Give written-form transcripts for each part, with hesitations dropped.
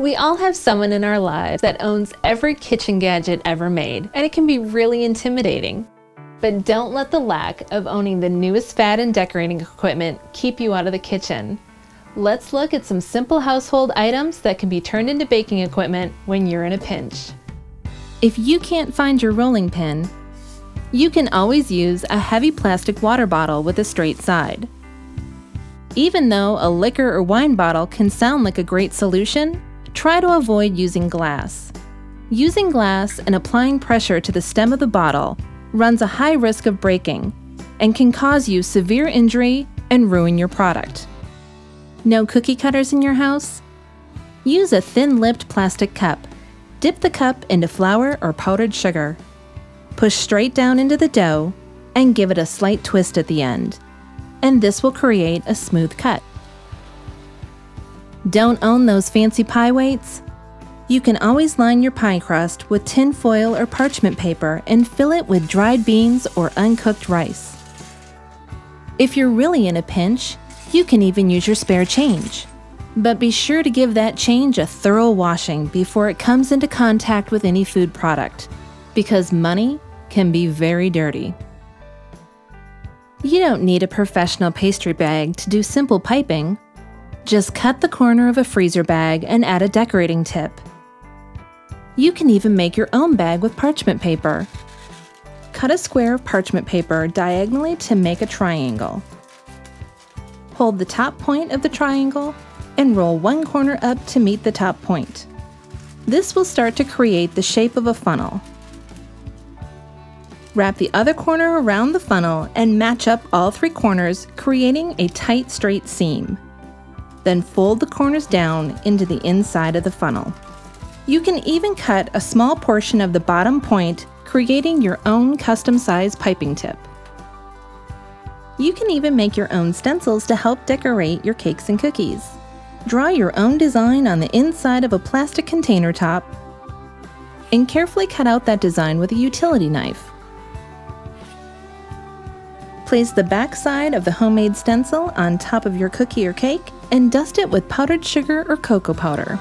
We all have someone in our lives that owns every kitchen gadget ever made, and it can be really intimidating. But don't let the lack of owning the newest fad in decorating equipment keep you out of the kitchen. Let's look at some simple household items that can be turned into baking equipment when you're in a pinch. If you can't find your rolling pin, you can always use a heavy plastic water bottle with a straight side. Even though a liquor or wine bottle can sound like a great solution, try to avoid using glass. Using glass and applying pressure to the stem of the bottle runs a high risk of breaking and can cause you severe injury and ruin your product. No cookie cutters in your house? Use a thin-lipped plastic cup. Dip the cup into flour or powdered sugar. Push straight down into the dough and give it a slight twist at the end, and this will create a smooth cut. Don't own those fancy pie weights? You can always line your pie crust with tin foil or parchment paper and fill it with dried beans or uncooked rice. If you're really in a pinch, you can even use your spare change. But be sure to give that change a thorough washing before it comes into contact with any food product, because money can be very dirty. You don't need a professional pastry bag to do simple piping. Just cut the corner of a freezer bag and add a decorating tip. You can even make your own bag with parchment paper. Cut a square of parchment paper diagonally to make a triangle. Hold the top point of the triangle and roll one corner up to meet the top point. This will start to create the shape of a funnel. Wrap the other corner around the funnel and match up all three corners, creating a tight, straight seam. Then fold the corners down into the inside of the funnel. You can even cut a small portion of the bottom point, creating your own custom-sized piping tip. You can even make your own stencils to help decorate your cakes and cookies. Draw your own design on the inside of a plastic container top and carefully cut out that design with a utility knife. Place the back side of the homemade stencil on top of your cookie or cake and dust it with powdered sugar or cocoa powder.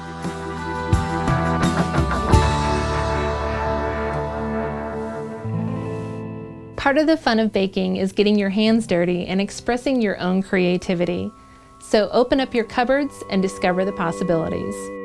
Part of the fun of baking is getting your hands dirty and expressing your own creativity. So open up your cupboards and discover the possibilities.